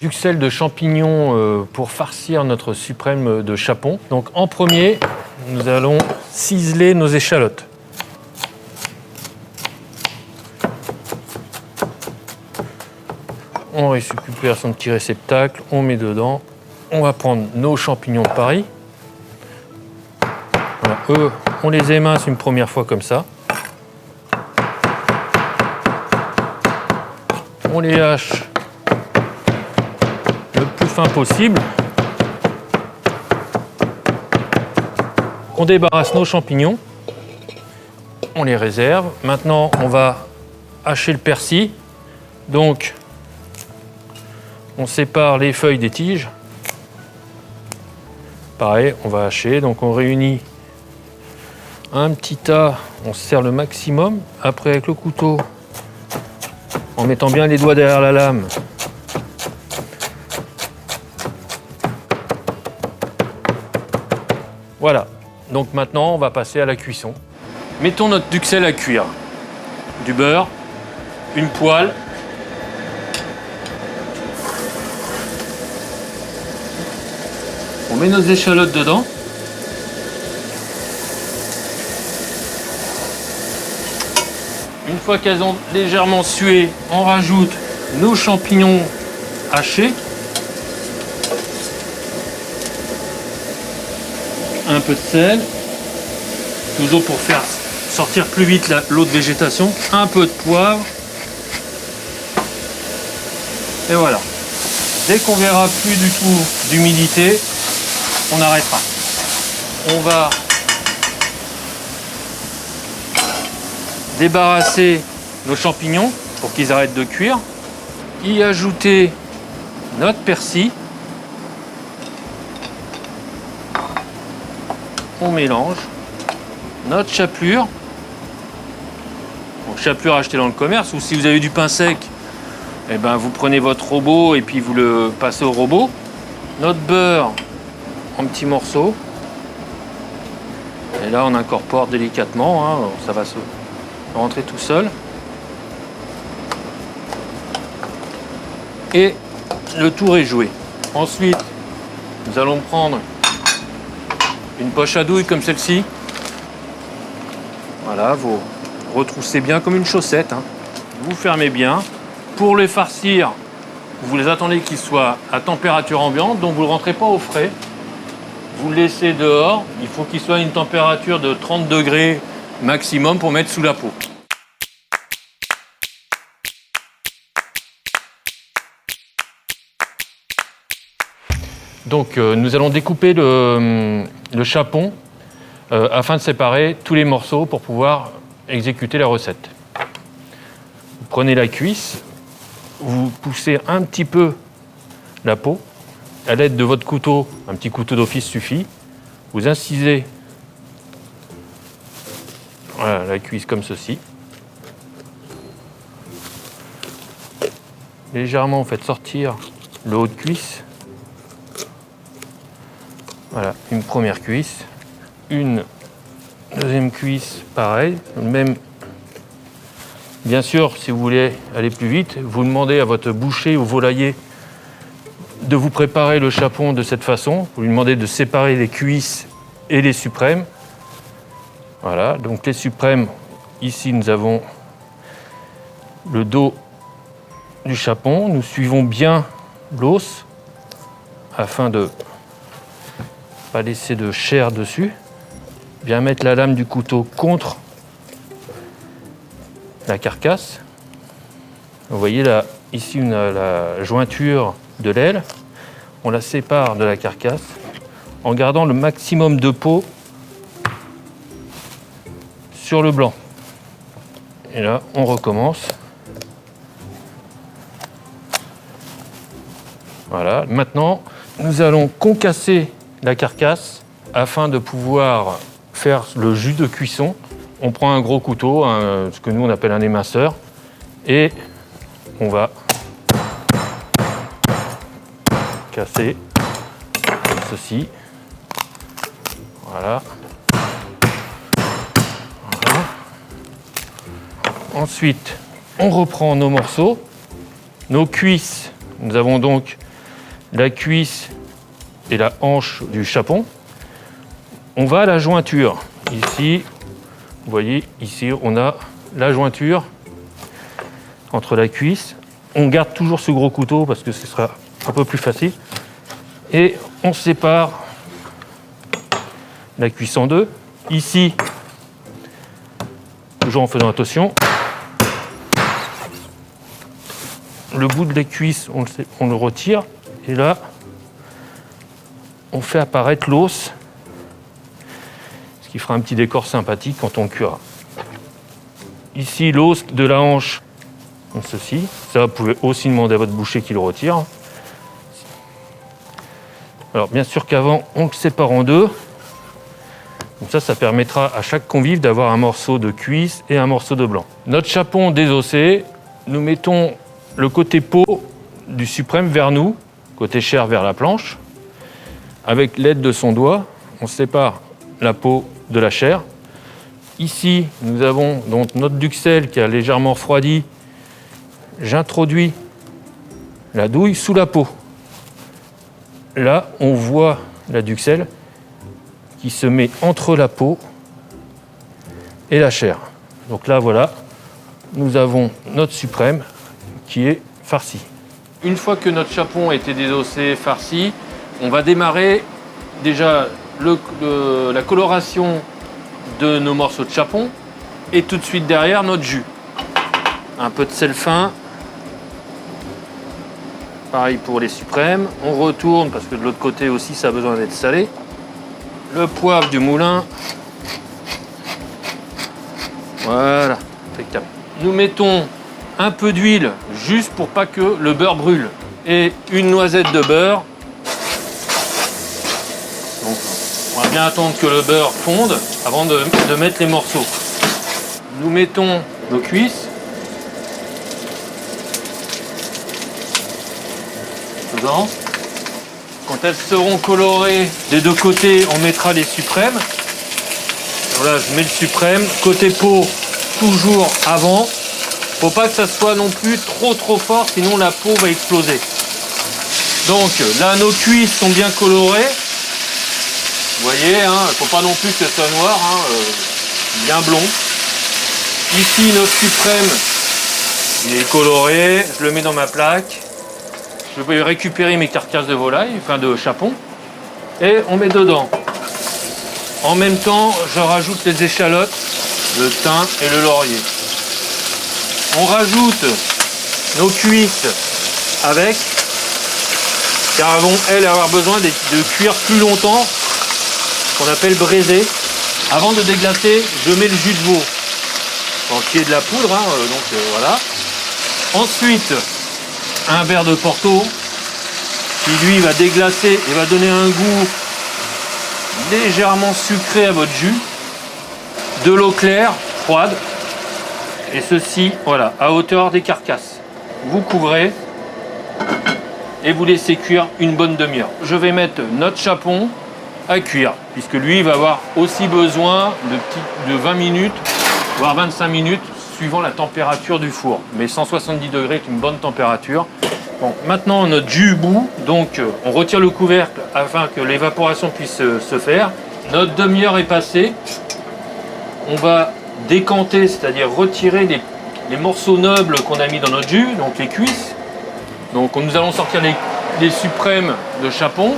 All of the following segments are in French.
Duxelles de champignons pour farcir notre suprême de chapon. Donc en premier, nous allons ciseler nos échalotes. On récupère son petit réceptacle, on met dedans. On va prendre nos champignons de Paris. Voilà, eux, on les émince une première fois comme ça. On les hache le plus fin possible. On débarrasse nos champignons. On les réserve. Maintenant, on va hacher le persil. Donc, on sépare les feuilles des tiges. Pareil, on va hacher. Donc, on réunit un petit tas. On se serre le maximum. Après, avec le couteau, en mettant bien les doigts derrière la lame, voilà. Donc maintenant, on va passer à la cuisson. Mettons notre duxelle à cuire. Du beurre, une poêle. On met nos échalotes dedans. Une fois qu'elles ont légèrement sué, on rajoute nos champignons hachés. Un peu de sel, toujours pour faire sortir plus vite l'eau de végétation, un peu de poivre, et voilà. Dès qu'on verra plus du tout d'humidité, on arrêtera. On va débarrasser nos champignons pour qu'ils arrêtent de cuire, y ajouter notre persil. On mélange notre chapelure. Donc, chapelure achetée dans le commerce, ou si vous avez du pain sec, eh ben, vous prenez votre robot et puis vous le passez au robot. Notre beurre en petits morceaux. Et là, on incorpore délicatement, hein, ça va se rentrer tout seul. Et le tour est joué. Ensuite, nous allons prendre une poche à douille comme celle-ci. Voilà, vous retroussez bien comme une chaussette, hein. Vous fermez bien. Pour les farcir, vous les attendez qu'ils soient à température ambiante, donc vous ne le rentrez pas au frais. Vous le laissez dehors. Il faut qu'il soit à une température de 30 degrés maximum pour mettre sous la peau. Donc nous allons découper le chapon afin de séparer tous les morceaux pour pouvoir exécuter la recette. Vous prenez la cuisse, vous poussez un petit peu la peau. À l'aide de votre couteau, un petit couteau d'office suffit. Vous incisez voilà, la cuisse comme ceci. Légèrement, vous faites sortir le haut de cuisse. Voilà, une première cuisse. Une deuxième cuisse, pareil. Même, bien sûr, si vous voulez aller plus vite, vous demandez à votre boucher ou volailler de vous préparer le chapon de cette façon. Vous lui demandez de séparer les cuisses et les suprêmes. Voilà, donc les suprêmes, ici nous avons le dos du chapon. Nous suivons bien l'os afin de ne pas laisser de chair dessus. Bien mettre la lame du couteau contre la carcasse. Vous voyez là, ici la jointure de l'aile. On la sépare de la carcasse en gardant le maximum de peau sur le blanc. Et là, on recommence. Voilà. Maintenant, nous allons concasser la carcasse afin de pouvoir faire le jus de cuisson. on prend un gros couteau, ce que nous on appelle un éminceur, et on va casser ceci. Voilà. Ensuite, on reprend nos morceaux, nos cuisses. Nous avons donc la cuisse et la hanche du chapon. On va à la jointure. Ici, vous voyez, ici, on a la jointure entre la cuisse. On garde toujours ce gros couteau parce que ce sera un peu plus facile. Et on sépare la cuisse en deux. Ici, toujours en faisant attention, le bout de la cuisse, on le retire. Et là, on fait apparaître l'os, ce qui fera un petit décor sympathique quand on cuira. Ici, l'os de la hanche, comme ceci. Ça, vous pouvez aussi demander à votre boucher qui le retire. Alors, bien sûr qu'avant, on le sépare en deux. Comme ça permettra à chaque convive d'avoir un morceau de cuisse et un morceau de blanc. Notre chapon désossé, nous mettons le côté peau du suprême vers nous, côté chair vers la planche. Avec l'aide de son doigt, on sépare la peau de la chair. Ici, nous avons donc notre duxelle qui a légèrement refroidi. J'introduis la douille sous la peau. Là, on voit la duxelle qui se met entre la peau et la chair. Donc là, voilà, nous avons notre suprême qui est farci. Une fois que notre chapon a été désossé, farci, on va démarrer déjà la coloration de nos morceaux de chapon et tout de suite derrière notre jus. Un peu de sel fin. Pareil pour les suprêmes. On retourne parce que de l'autre côté aussi ça a besoin d'être salé. Le poivre du moulin. Voilà, impeccable. Nous mettons un peu d'huile juste pour pas que le beurre brûle. Et une noisette de beurre. Donc, on va bien attendre que le beurre fonde avant de mettre les morceaux. Nous mettons nos cuisses. Dedans. Quand elles seront colorées des deux côtés, on mettra les suprêmes. Voilà, je mets le suprême. Côté peau, toujours avant. Faut pas que ça soit non plus trop fort, sinon la peau va exploser. Donc là, nos cuisses sont bien colorées. Vous voyez, hein, faut pas non plus que ce soit noir, hein, bien blond. Ici, notre suprême, il est coloré. Je le mets dans ma plaque. Je vais récupérer mes carcasses de volaille, enfin de chapon, et on met dedans. En même temps, je rajoute les échalotes, le thym et le laurier. On rajoute nos cuisses avec, car elles vont, elles, avoir besoin de cuire plus longtemps, qu'on appelle braiser. Avant de déglacer, je mets le jus de veau, qui est de la poudre, hein, voilà. Ensuite, un verre de Porto qui lui va déglacer et va donner un goût légèrement sucré à votre jus, de l'eau claire, froide, et ceci, voilà, à hauteur des carcasses. Vous couvrez et vous laissez cuire une bonne demi-heure. Je vais mettre notre chapon à cuire, puisque lui il va avoir aussi besoin de 20 minutes, voire 25 minutes, suivant la température du four. Mais 170 degrés est une bonne température. Bon, maintenant notre jus bout, donc on retire le couvercle afin que l'évaporation puisse se faire. Notre demi-heure est passée. On va décanter, c'est-à-dire retirer les morceaux nobles qu'on a mis dans notre jus, donc les cuisses. Donc nous allons sortir les suprêmes de chapon.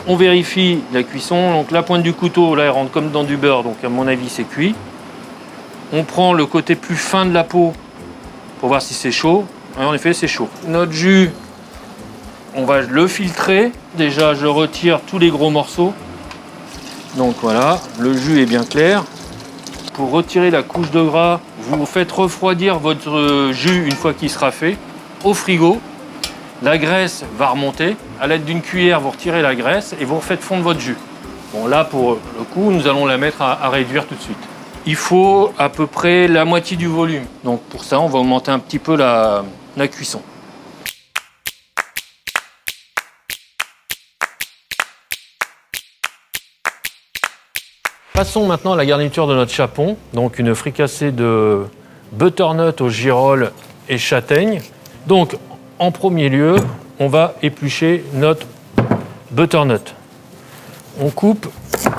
On vérifie la cuisson. Donc la pointe du couteau, là, elle rentre comme dans du beurre, donc à mon avis c'est cuit. On prend le côté plus fin de la peau pour voir si c'est chaud. Et en effet, c'est chaud. Notre jus, on va le filtrer. Déjà, je retire tous les gros morceaux. Donc voilà, le jus est bien clair. Pour retirer la couche de gras, vous faites refroidir votre jus une fois qu'il sera fait au frigo. La graisse va remonter. À l'aide d'une cuillère, vous retirez la graisse et vous refaites fondre votre jus. Bon, là, pour le coup, nous allons la mettre à réduire tout de suite. il faut à peu près la moitié du volume. Donc pour ça, on va augmenter un petit peu la cuisson. Passons maintenant à la garniture de notre chapon. Donc une fricassée de butternut au girolles et châtaigne. Donc en premier lieu, on va éplucher notre butternut. On coupe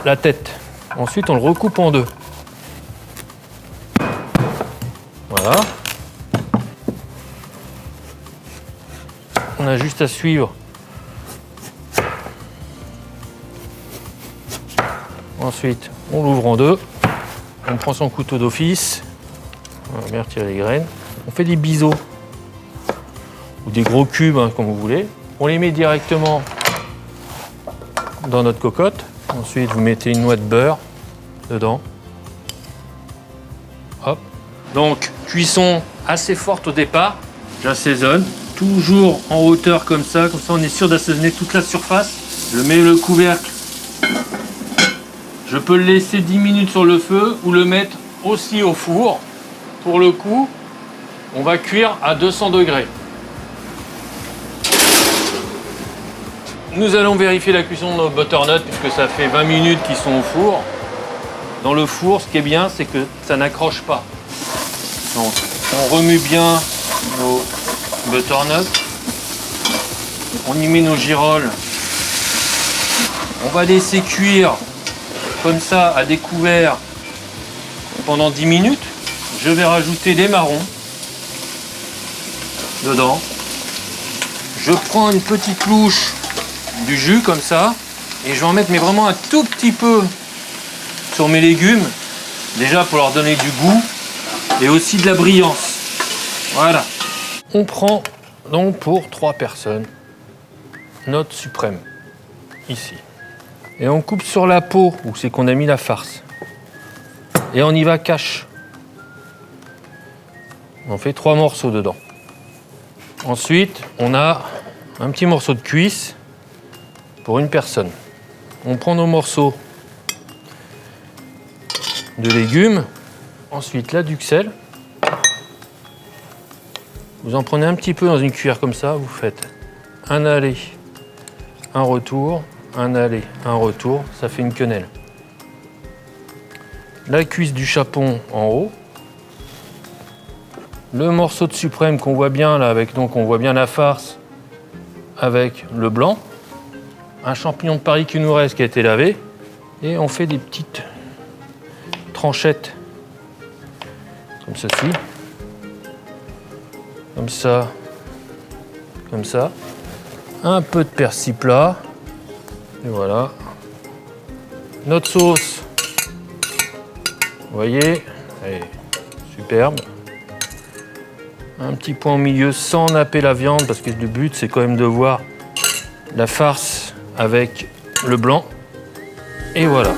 la tête. Ensuite, on le recoupe en deux. Voilà. On a juste à suivre. Ensuite, on l'ouvre en deux. On prend son couteau d'office. On va bien retirer les graines. On fait des biseaux ou des gros cubes, hein, comme vous voulez. On les met directement dans notre cocotte. Ensuite, vous mettez une noix de beurre dedans. Hop. Donc, cuisson assez forte au départ. J'assaisonne. Toujours en hauteur comme ça on est sûr d'assaisonner toute la surface. Je mets le couvercle. Je peux le laisser 10 minutes sur le feu ou le mettre aussi au four. Pour le coup, on va cuire à 200 degrés. Nous allons vérifier la cuisson de nos butternuts puisque ça fait 20 minutes qu'ils sont au four. Dans le four, ce qui est bien, c'est que ça n'accroche pas. Donc, on remue bien nos butternuts. On y met nos girolles. On va laisser cuire comme ça à découvert pendant 10 minutes. Je vais rajouter des marrons dedans. Je prends une petite louche du jus comme ça et je vais en mettre mais vraiment un tout petit peu sur mes légumes, déjà pour leur donner du goût et aussi de la brillance. Voilà. On prend donc pour 3 personnes notre suprême ici et on coupe sur la peau où c'est qu'on a mis la farce et on y va cache. On fait 3 morceaux dedans. Ensuite, on a un petit morceau de cuisse pour une personne. On prend nos morceaux de légumes. Ensuite, la duxelle. Vous en prenez un petit peu dans une cuillère comme ça. Vous faites un aller, un retour, un aller, un retour. Ça fait une quenelle. La cuisse du chapon en haut. Le morceau de suprême qu'on voit bien là, donc on voit bien la farce avec le blanc. Un champignon de Paris qui nous reste qui a été lavé. Et on fait des petites tranchettes comme ceci. Comme ça. Comme ça. Un peu de persil plat. Et voilà. Notre sauce. Vous voyez, elle est superbe. Un petit point au milieu sans napper la viande parce que le but c'est quand même de voir la farce avec le blanc. Et voilà.